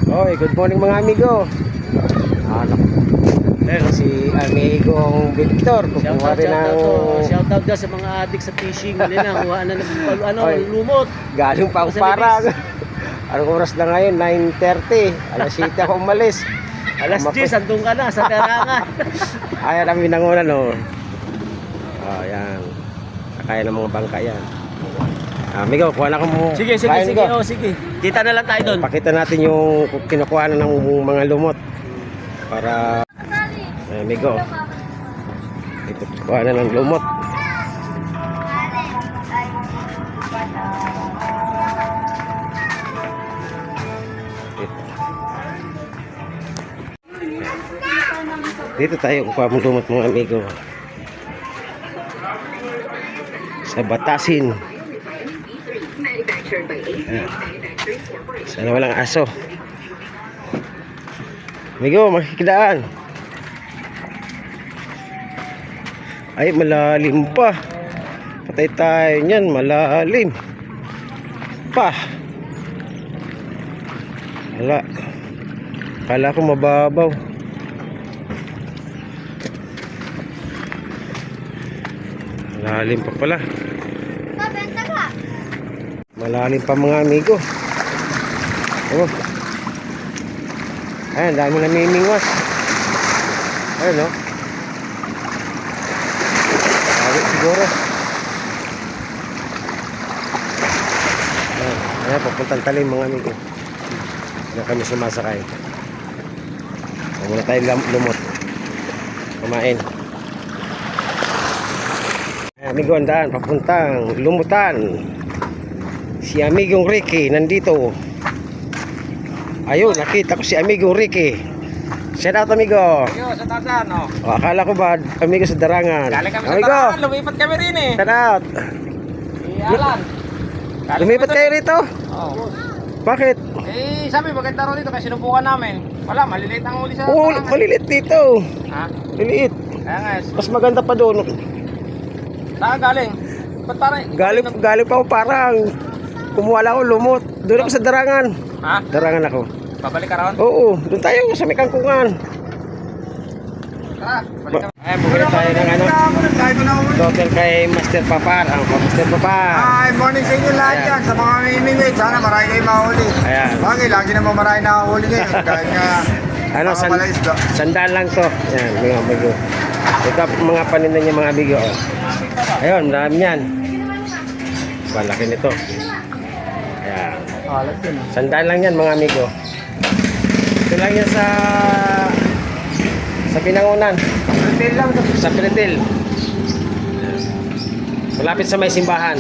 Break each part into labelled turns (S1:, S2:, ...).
S1: Oy, good morning mga amigo. Si amigong Victor, kukuha rin ng...
S2: Shoutout daw sa mga adik sa fishing. Huli na, kuha na ng lumot.
S1: Galing pa ako parang. Anong oras na ngayon? 9:30. Alas 7 ako umalis.
S2: Alas 10, andun ka na sa Darangan.
S1: Ayan ang binangunan, no. Ayan. Kaya ng mga bangka yan. Amigo, kuha na ko mo.
S2: Sige. Oh, sige. Kita na lang tayo doon.
S1: Pakita natin yung kinukuha na ng mga lumot. Para... amigo. Ito, kuha na ng lumot. Dito tayo kukuha ng lumot mga amigo. Sa Batasin. Sana walang aso. Amigo, makikidaan. Ay, malalim pa. Patay tayo niyan, malalim pa. Wala. Kala ko mababaw. Malalim pa pala. Malalim pa mga amigo. Oh. Ayan, dami namimingwas. Ayan, no? Dami siguro. Ayan, papuntang talim mga amigo. Na kami sumasakay. Muna tayo lumot. Kumain. Ayan, amigo, andaan, papuntang lumutan. Si amigong Ricky nandito. Ayun, nakita ko si amigong Ricky. Shout out amigo.
S3: Yo, sa Tarzan, oh.
S1: Akala ko ba amigo sa Darangan?
S3: Galing kami sa
S1: Amigo,
S3: Tarzan, lumipat kami rin eh.
S1: shout out.
S3: Si Alan.
S1: Lumipat kayo rito?
S3: Oo.
S1: Bakit?
S3: Eh, sabi maganda rin dito kasi sinubukan namin. Wala, maliliit ang huli sa
S1: Oo,
S3: Tarzan.
S1: malilit dito.
S3: Ha?
S1: Liliit.
S3: Kaya nga,
S1: Mas maganda pa doon.
S3: saan galing? Ba't parang...
S1: Galing pa ako parang kumuha lang ako lumot. Doon ako sa Darangan.
S3: Ha?
S1: Darangan ako.
S3: Babalik ka ron?
S1: Oo, doon tayo sa may kangkungan.
S3: Tara, balik ka.
S1: Ay, bumili tayo ng ano. Total kay Master Papar. Ang Master Papar.
S4: Ay, morning sa inyo lahat
S1: Ayan.
S4: yan. Sa mga mamimingwit, sana marami kayo mahuli.
S1: Ayan.
S4: Bagay, lagi naman marami nakahuli ngayon. Dahil nga,
S1: Ano,
S4: mga palaisda.
S1: sandaan lang to. Yan, mga amigo. Ito mga paninda niya mga amigo. Oh. Ayun, marami yan. Malaki nito. Ayan. Sandaan lang yan mga amigo. Ito lang yan sa Binangunan.
S4: Retail lang.
S1: Sa Pilitil. Malapit sa may simbahan.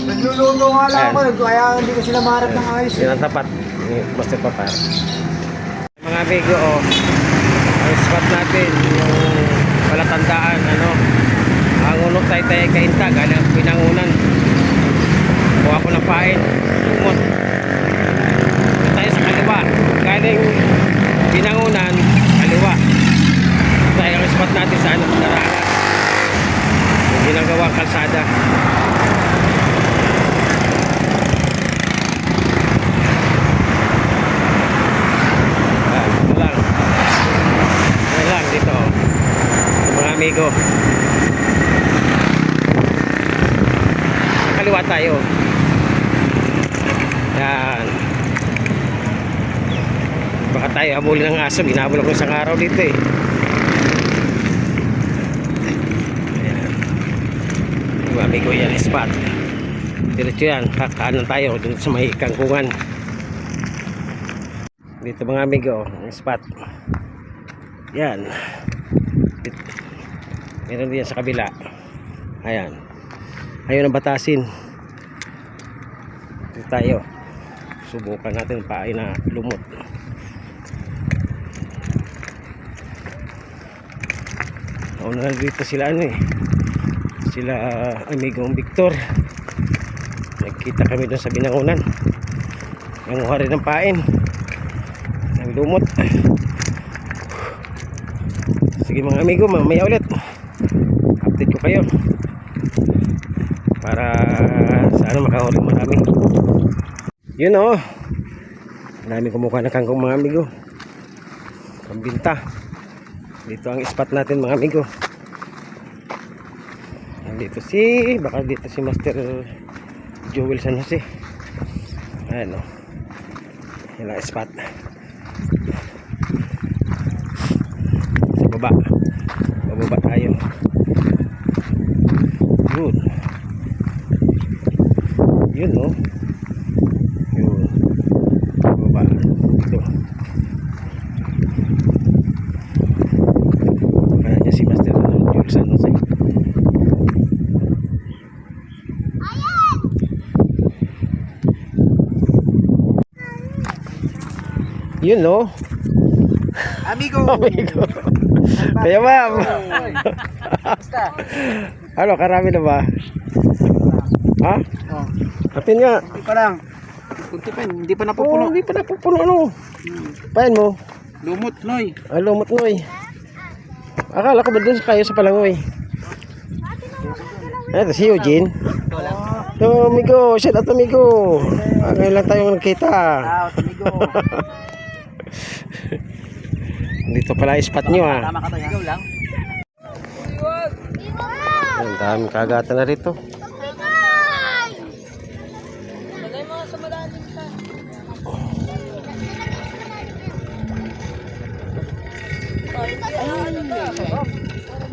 S4: Nagluluto nga lang ako, kaya hindi ko sila maharap ng ayos.
S1: Yan ang tapat ni Master Papar. Mga amigo, oh. Ang spot natin, yung palatandaan, ano. Ang unok tayo kainta, galing ang Binangunan. Kuha ko ng pain. Lumot. Ito tayo sa kaliwa. Galing Binangunan, kaliwa. Ito tayo ang spot natin sa anong Darangan. Yung ginagawang kalsada. Ito lang. Ito lang dito. Ito, mga amigo. Kaliwa tayo. Yan. Baka tayo habulin ng aso. Ginabol ako isang araw dito eh. Ayan. Mga amigo, yan spot. Diretso yan. Kakaanan tayo dun sa may kangkungan. Dito mga amigo, ang spot. Yan. Meron din sa kabila. Ayan. Ayun ang Batasin. Dito tayo. Subukan natin paay na lumot. Nauna na dito sila ano eh. Sila amigong Victor. Nagkita kami doon sa Binangunan. Nanguha rin ng pain. Ng lumot. Sige mga amigo, mamaya ulit update ko kayo para sana makahuli marami. Yun oh, Dami kumukuha ng kangkong mga amigo. Pambinta. Dito ang spot natin mga amigo. Baka dito si Master Joel San Jose. Ayan o. Yan ang spot. Sa baba. Bababa tayo. Yun. Yun o. Yun. Bababa. Ito. Kaya niya si Master Joel San Jose. Yun no.
S4: Amigo!
S1: Amigo. Kaya ma'am.
S4: Basta.
S1: Ano, karami na ba? Ha?
S4: Oh,
S1: Atin nga.
S4: hindi pa lang. Kunti pa, hindi pa
S1: Oo,
S4: napupuno.
S1: hindi pa napupuno ano. Payan mo.
S4: Lumot, Noy.
S1: Lumot Noy. Akala ko ba doon kayo sa Palangoy? Ito si Eugene. Yo, amigo. Shout out amigo. Ngayon lang tayong nagkita.
S4: Amigo.
S1: Dito pala yung spot nyo ah.
S4: Tama ka tayo. Ikaw lang.
S1: Ang daming kagatan na rito.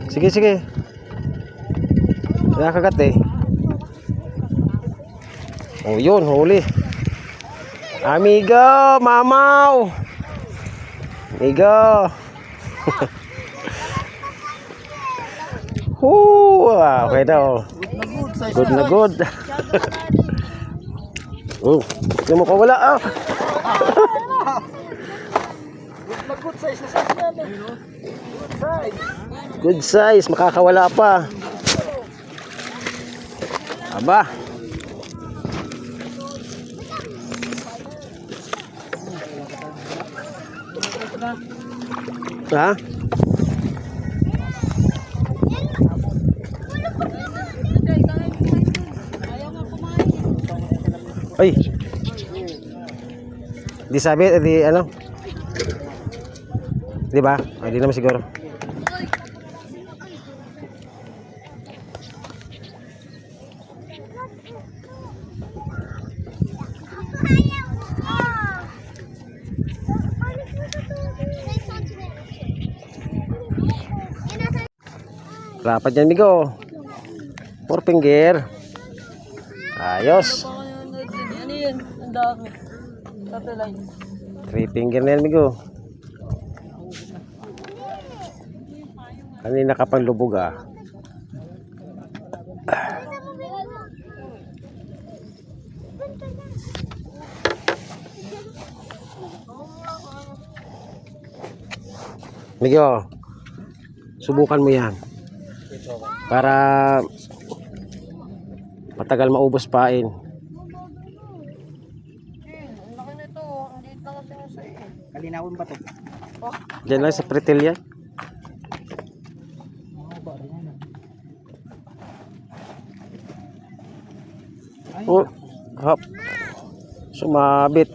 S1: Sige, sige. Nakakagat eh. Oh, yun, huli. Amigo, mamaw. Amigo. Okay daw. Good na good. Oh, hindi mo ko wala. Oh.
S4: Good size na size yan. Good size.
S1: Good size, makakawala pa. Aba. Ha? Ay. Di sabi, di ano? Di ba? Ay, di naman siguro. Rapat yan, amigo. 4 finger. Ayos.
S2: Ano yun? Ang dami. Satellite.
S1: 3 finger na yan, amigo. Kanina ka pang lubog ah. Amigo, subukan mo yan. Para matagal maubos pain.
S4: Kalinawin ba to?
S1: Diyan lang sa pretil yan. Oh, hop. Sumabit.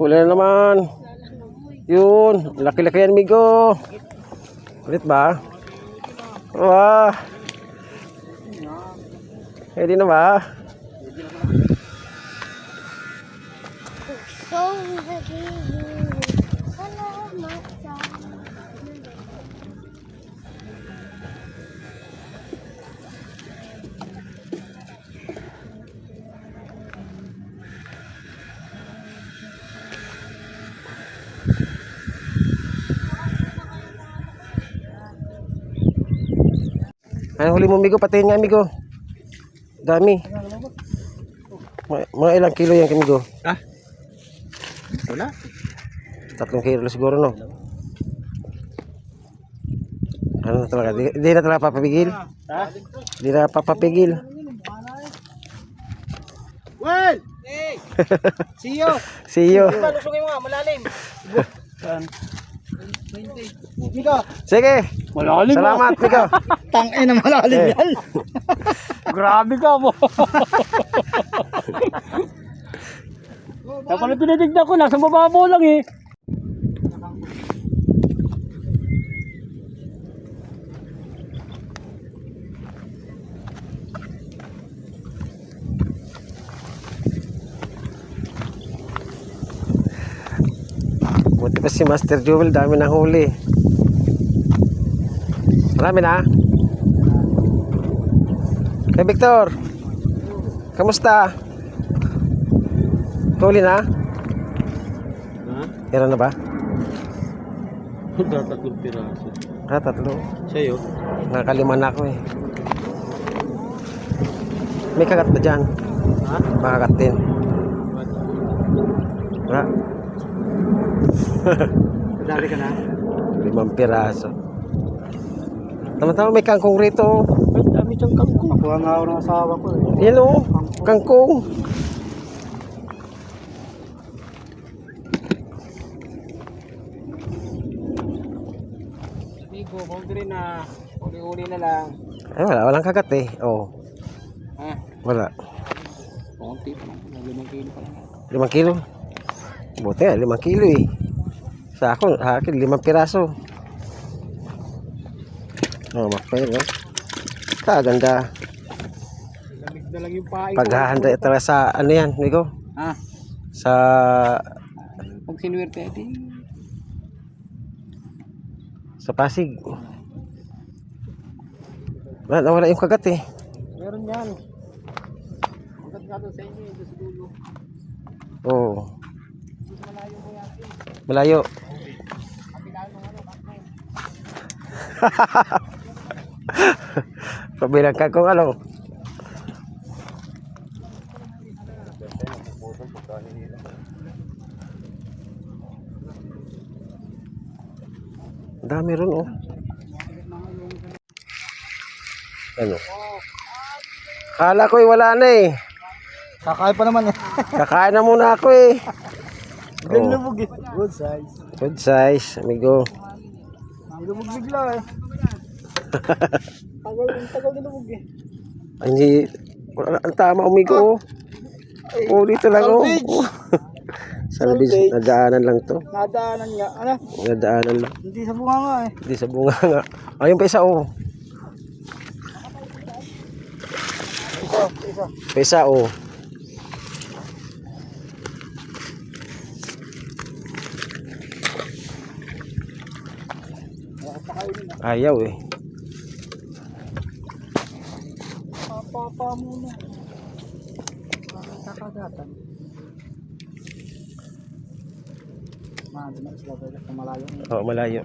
S1: Huli na naman. Yun, laki-laki yan, amigo. Ulit ba? Wah. Pwede na ba? Ay, huli mo, amigo. Patayin nga, amigo. Dami. Mga ilang kilo yan, amigo?
S4: Wala.
S1: 3 kilo siguro, no? Ano na talaga? Di na talaga papapigil?
S2: Ha?
S1: Di na papapigil.
S3: Well! See you!
S1: See you.
S3: Lusungin mo nga, malalim.
S2: Saan?
S3: Mika!
S1: Sige.
S2: Malalim mo.
S1: Salamat, Miko.
S3: Tangin na malalim
S1: Eh.
S3: yan.
S2: Grabe ka mo. Kapag tinitignan ko, nasa mababaw lang eh.
S1: Buti pa si Master Jewel, dami na huli. Marami na. Kay Victor, kamusta? Huli na?
S2: Ha?
S1: Meron na ba?
S2: Tatlong piraso.
S1: Tatlo.
S2: Sa'yo?
S1: Nakalima na ako eh. May kagat ba dyan?
S2: Ha?
S1: Makagat din. Wala.
S3: Dali ka na.
S1: 5 piraso. Tama-tama may kangkong rito.
S2: Ay, dami siyang kangkong.
S3: Nakuha nga ako ng asawa ko eh.
S1: Yan o, kangkong.
S3: Amigo, boundary na. Uli-uli na lang.
S1: Ay, walang kagat eh. Oh,
S3: Ha?
S1: wala.
S3: Konti pa lang. 5 kilo pa lang.
S1: 5 kilo. Buti 5 kilo eh. Sa akin 5 piraso. Oh, mapay no. Kaganda.
S3: Lamig na lang yung paing.
S1: Paghahanda talaga sa ano yan, Migo?
S3: Ha?
S1: Sa
S3: Pag sinuwerte, edi.
S1: sa Pasig. Nawala yung kagat eh.
S3: Meron yan. Agad nga doon sa inyo, doon sa dulo.
S1: Oo. Malayo. Pabilang ka kung ano. Dami ron oh. Ano? Kala ko'y wala na eh.
S3: Kakain pa naman eh.
S1: Kakain na muna ako eh. Oh,
S3: Lubog eh. Good size.
S1: good size, amigo.
S3: Ang lubog bigla eh. Tagal na lubog eh.
S1: Hindi, wala ang tama amigo. Oh, dito lang oh. Sana bis, nadaanan lang to.
S3: Nadaanan niya. Ano?
S1: Nadaanan lang.
S3: Hindi sa bunga nga eh.
S1: Hindi sa bunga nga. Ayun pa isa oh.
S3: Isa.
S1: Pa isa oh. Ayaw eh.
S3: Papa muna. Kakagatan. Mahal na isla pwede sa malayo.
S1: Oh, malayo.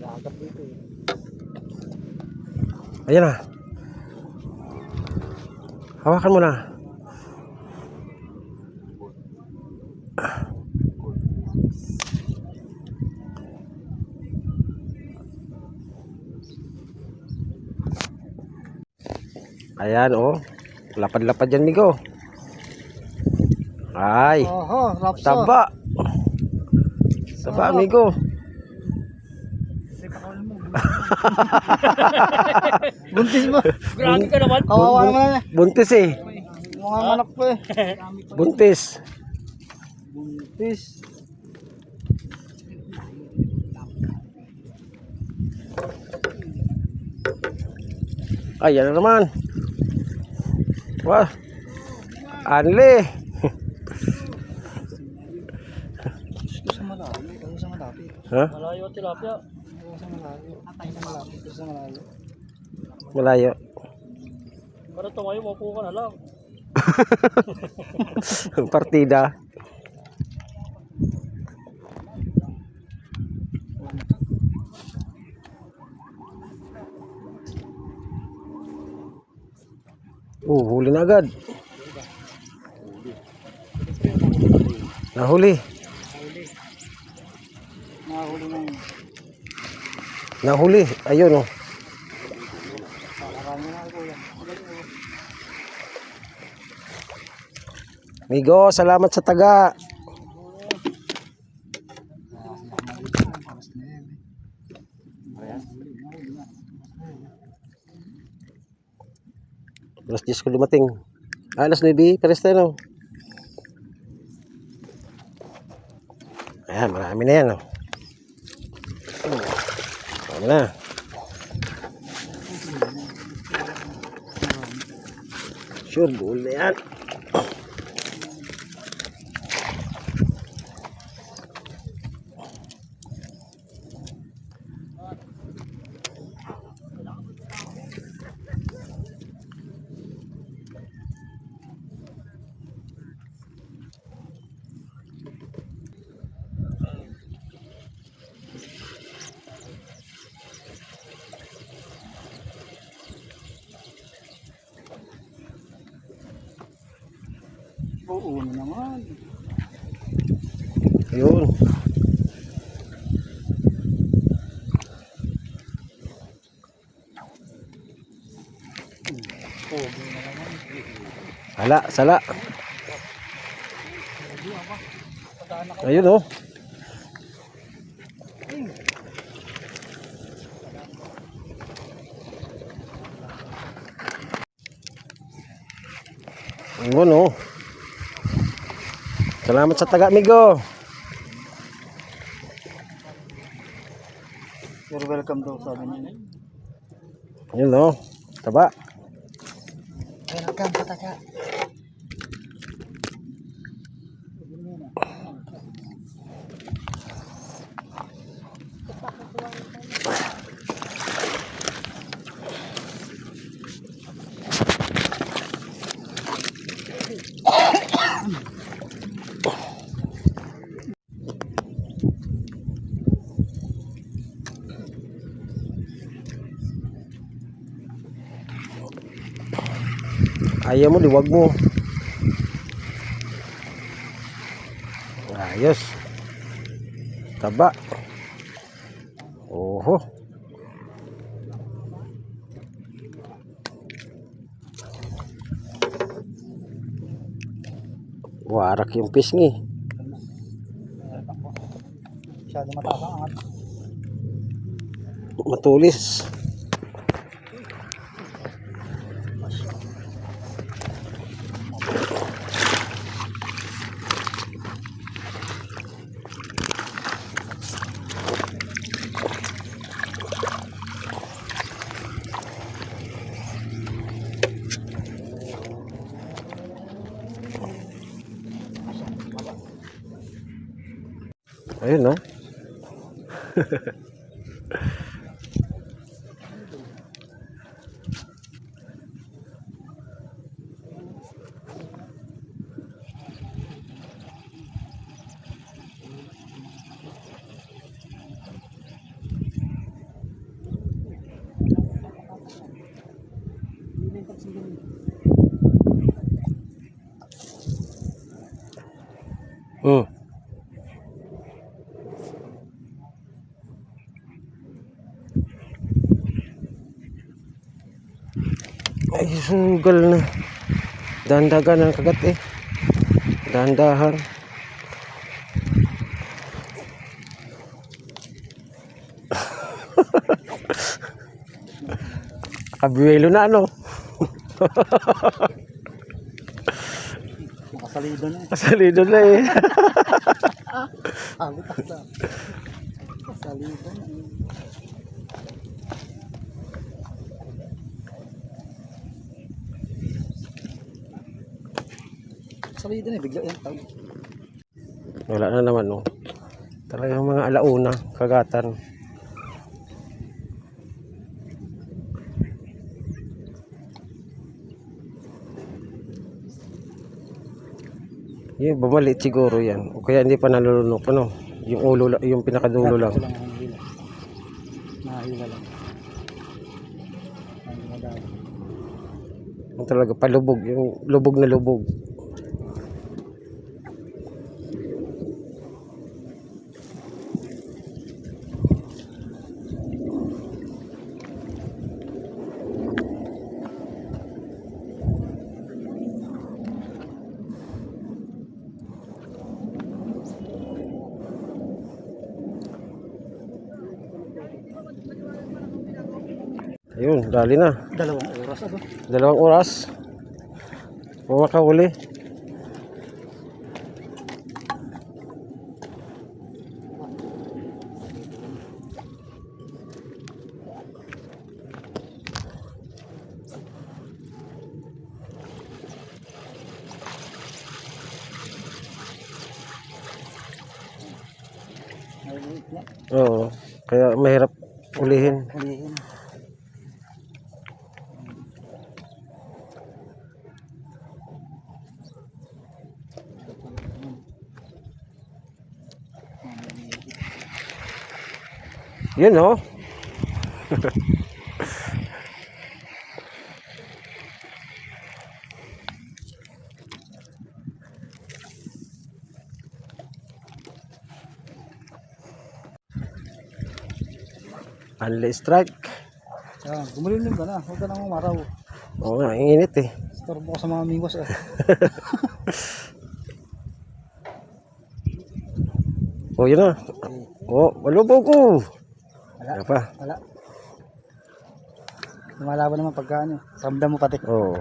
S3: Nakagat dito eh.
S1: Ayan na. Hawakan mo na. Ayan oh. Lapad-lapad yan, Migo. Ay.
S3: Oho, rapso.
S1: Taba. Taba, amigo.
S3: Buntis mo.
S2: Grabe ka naman.
S3: Kawawa naman eh.
S1: Buntis eh.
S3: Mga anak ko eh.
S1: Buntis.
S3: Buntis.
S1: Ay, yan na naman. Wah. Anli.
S3: Gusto sa malayo. Gusto sa malapit.
S1: Ha?
S2: Malayo tilapia.
S3: Gusto sa malayo. Gusto sa malapit. Gusto sa malayo.
S1: Malayo.
S2: Para tumayo, maupo ka na lang.
S1: Partida. Huli na agad. Nahuli.
S3: Nahuli ng
S1: Nahuli. Ayun oh.
S3: marami na kuya.
S1: Migo, salamat sa taga. Alas 10 ko dumating. Alas 9, pares tayo no. Ayan, marami na yan oh. Marami na. Sure, bull na yan.
S3: Oo naman.
S1: Ayun. Sala, sala. Ayun oh. Ayun oh. Salamat sa taga, Migo.
S3: You're welcome daw sa amin.
S1: Yun oh. Taba.
S3: Welcome sa taga.
S1: Ayaw mo, liwag mo. Ayos. Taba. Oho. Warak yung pisngi.
S3: Masyado mataas ang angat.
S1: Matulis. Ayun no. Ay, sugal na. Dahan-dagan ang kagat eh. Dahan-dahan. Kabuelo na ano.
S3: Makasalido na.
S1: Kasalido na eh.
S3: Alitak na. Makasalido na. Makasalido na. Bigla yan tao.
S1: Wala na naman no. Talagang mga alauna, kagatan. Yung bumalik siguro yan. O kaya hindi pa nalulunok ano. Yung ulo, yung pinakadulo lang.
S3: Ito lang ang hila. Nahila lang. Ang madami.
S1: Yung talaga palubog, yung lubog na lubog. Ayun, dali na.
S3: 2 oras ano.
S1: 2 oras. Kung makahuli.
S3: Maliit na.
S1: Oo. Kaya mahirap ulihin.
S3: Huliin.
S1: Yun oh. Unli strike.
S3: Gumulilim ka na. Huwag ka nang umaraw.
S1: Oo nga, ang init eh.
S3: Storbo ko sa mga amigos eh.
S1: Oh, yun na. Oh, malubog ko.
S3: Wala.
S1: Wala pa.
S3: Wala. Lumalaban naman pagka ano. Ramdam mo pati.
S1: Oo.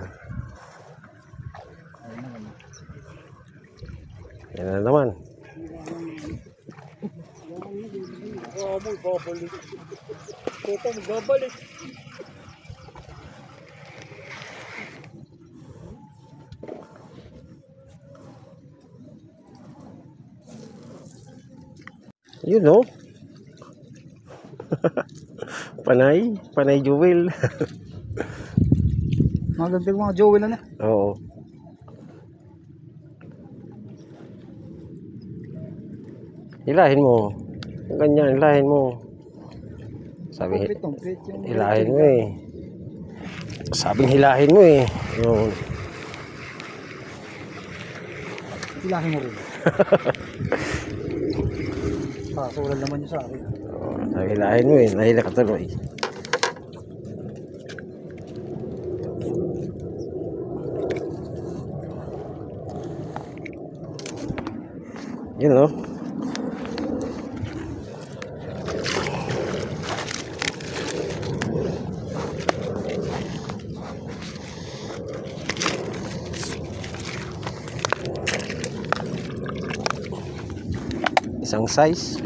S1: Yan na naman. Yun no. Panay jewel.
S3: Magandang mga Joel na.
S1: Oo. Hilahin mo. Kung ganyan, hilahin mo. Sabi,
S3: Complete yung
S1: hilahin mo eh. Sabing hilahin mo eh. Yun.
S3: hilahin mo rin. Pasulan naman yun sa akin.
S1: Sabi, hilahin mo eh. Nahila ka tuloy. Yun no. Isang size.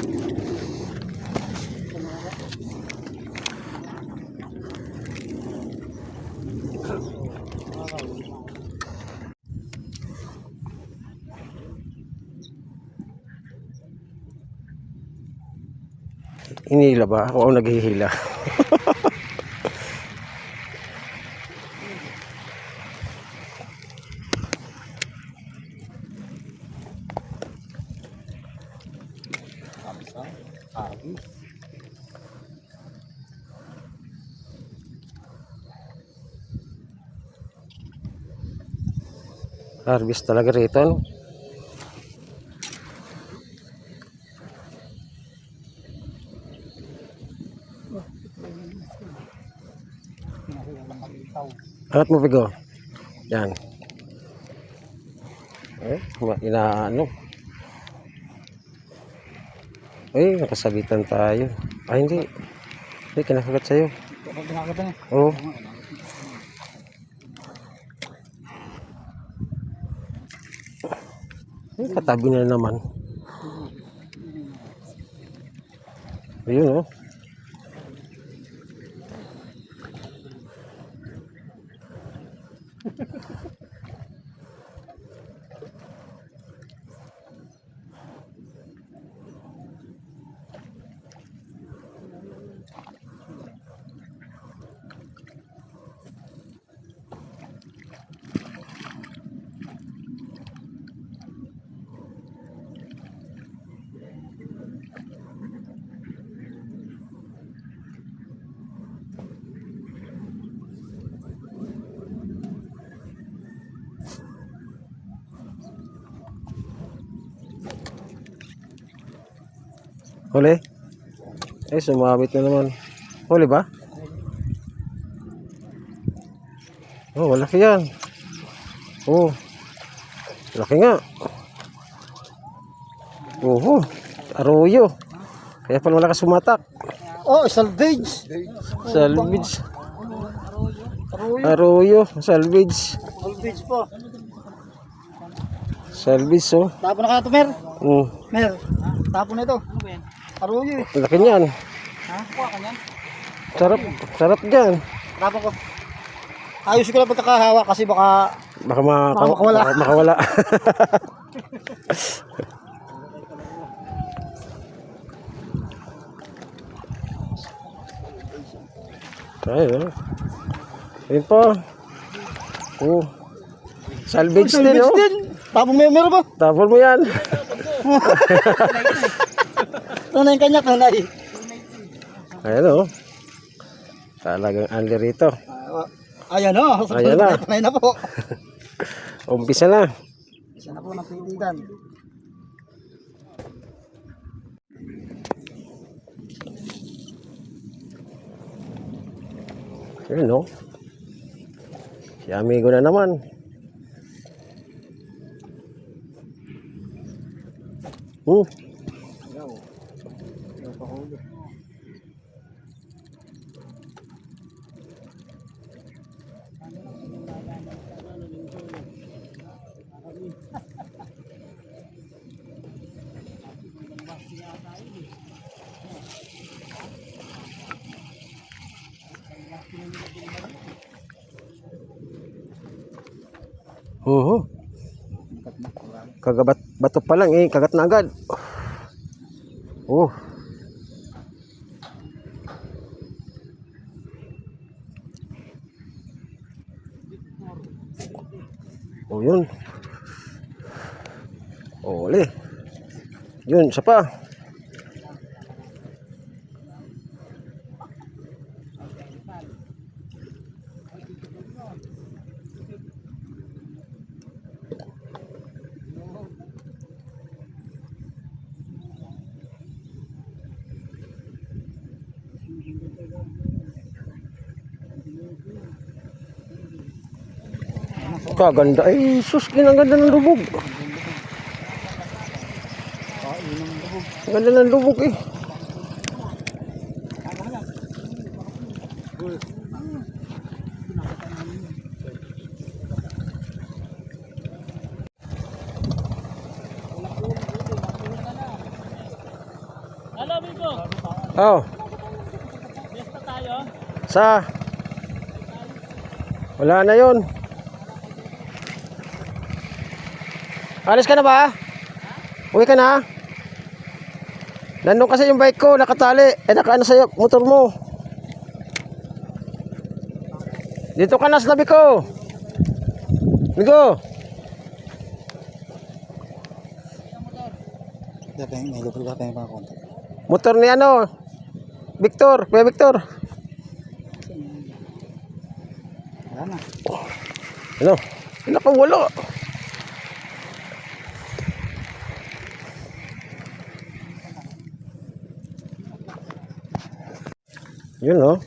S1: Hinila ba? Ako ang naghihila. Harvest talaga rito, no? Angat mo, Pigo. Yan. Inaano. Nakasabitan tayo. Hindi. Hindi, kinakagat sa'yo.
S3: Kinakata niya.
S1: Oo. Katabi na naman. Ayun, oh. Huli? Sumabit na naman. Huli ba? Oh, malaki yan. Oh, laki nga. Arroyo. Kaya pala malakas sumatak.
S3: Oh, salvage.
S1: Salvage. Arroyo, salvage.
S4: Salvage po.
S1: Salvage, oh.
S4: Tapon na kaya ito, Mer.
S1: Mm.
S4: Mer, tapon na ito. Arroyo eh.
S1: Laki niyan.
S4: Ha? Kuha ka niyan.
S1: Sarap, sarap dyan.
S4: Tapon ko. Ayos ko lang pagkakahawa kasi baka
S1: Baka
S4: makawala.
S1: Baka makawala. Ayun, oh. Ayun po. Oh. Salvage din, oh.
S4: Tapon mo yung meron ba?
S1: Tapon mo yan.
S4: Tunay yung kanya, tunay.
S1: Ayun, oh. Talagang anli rito.
S4: Ayan o.
S1: Ayan na.
S4: Tunay na po.
S1: Umpisa na.
S4: Isa na po ng pilitan.
S1: Ayun, no? Si amigo na naman. Kagabat bato pa lang, kagat na agad. Oh. Oh, yun. Ole. Yun, isa pa. Kaganda. Ay, sus, ginaganda ng lubog. Ang ganda ng lubog eh.
S2: Hello, amigo.
S1: Oh.
S2: Besta tayo.
S1: Sa? Wala na yun. Alis ka na ba? Uwi ka na? Nandun kasi yung bike ko, nakatali. Nakaano sa'yo, motor mo. Dito ka na sa tabi ko. Migo. Motor ni ano? Victor, Kuya Victor.
S4: Wala na.
S1: Ano? Nakawala. Yun, no?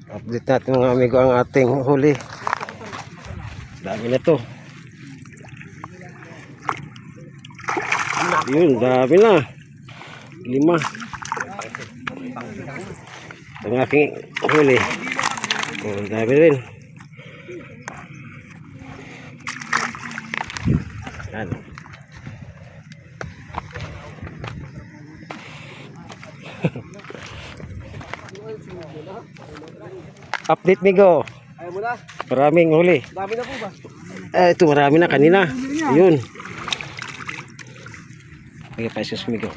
S1: Update natin mga amigo ang ating huli. Dami na to. Yun, dami na. 5. Ang aking huli. Oh, dami rin. Yan. Update Migo.
S3: Ayaw mo na.
S1: Maraming huli.
S3: Dami na po ba?
S1: Ito marami na kanina. Ayun. Kaya pa Jesus Migo.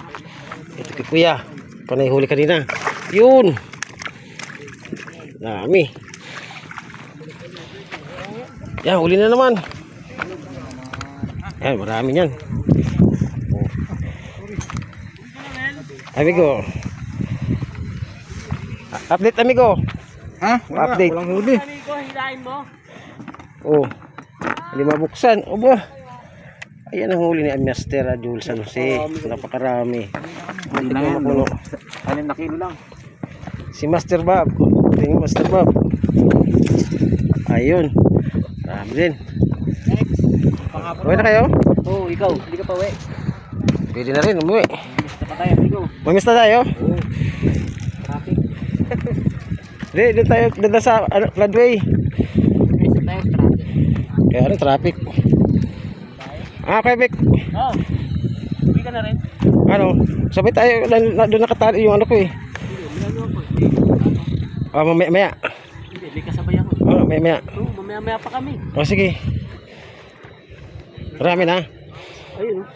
S1: Ito kay Kuya. Panay huli kanina. Yun. Dami. Yan, huli na naman. Yan, marami yan. Amigo. Update amigo.
S4: Ha? Wala,
S1: Update.
S4: walang huli.
S2: Amigo, hilahin mo.
S1: Oh. Hindi mabuksan. O ba? Ayan ang huli ni Master Jules San Jose. Napakarami. Hindi na mapuno.
S4: 6 na kilo lang.
S1: Si Master Bob. Tingin Master Bob. Ayun. Marami din. Uwi na kayo?
S2: Oo, ikaw. Hindi ka pa uwi.
S1: Pwede na rin umuwi.
S2: Basta pa tayo, amigo.
S1: Mamis na tayo?
S2: Traffic.
S1: Hindi, doon tayo. Doon na sa Floodway.
S2: Basta tayo, traffic.
S1: Kaya rin traffic. Okay, Bek.
S2: Oh. Uwi ka na rin.
S1: Ano? Sabay tayo. Doon nakatali yung ano ko eh. Mamaya maya.
S2: Hindi, may kasabay ako.
S1: Mamaya maya.
S2: Oo, mamaya-maya pa kami.
S1: O sige. Marami na.
S2: Ayun, oh.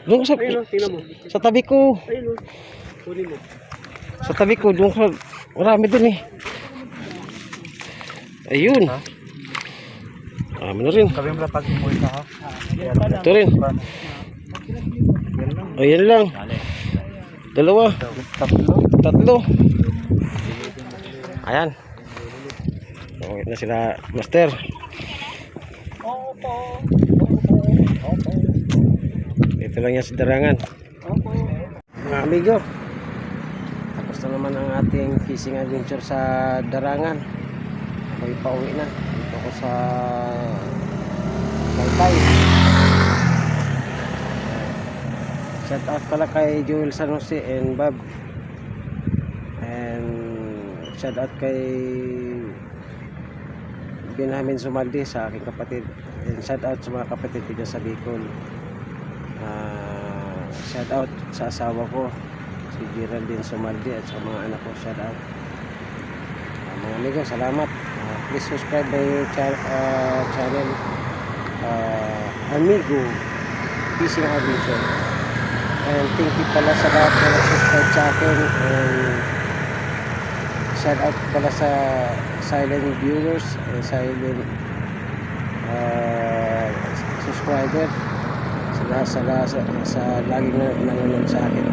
S1: Doon sa,
S2: Ayun, oh. Tingnan mo.
S1: sa tabi ko.
S2: Ayun, oh. Kunin mo.
S1: Sa tabi ko. Doon sa, marami dun eh. Ayun. Marami na rin.
S4: Sabi mo lang pag umuwi ka ha.
S1: Ito rin. Ayan lang. Dalawa. Tatlo. Ayan. Okay na sila Master. Ito lang yan sa darangan. Mga amigo, tapos na naman ang ating fishing adventure sa darangan. May pauwi na. Dito ko sa Taytay. Shout out pala kay Joel San Jose and Bob. And shout out kay Benjamin Sumaldi sa aking kapatid. And shout out sa mga kapatid ko dyan sa Bicol. Shout out sa asawa ko si Geraldine Sumaldi at sa mga anak ko. Shout out. Mga amigo, salamat. Please subscribe my channel Amigo Fishing Adventure. And thank you pala sa lahat na subscribe sa akin. And shout out pala sa silent viewers and silent subscriber sa laging nanonood sa akin.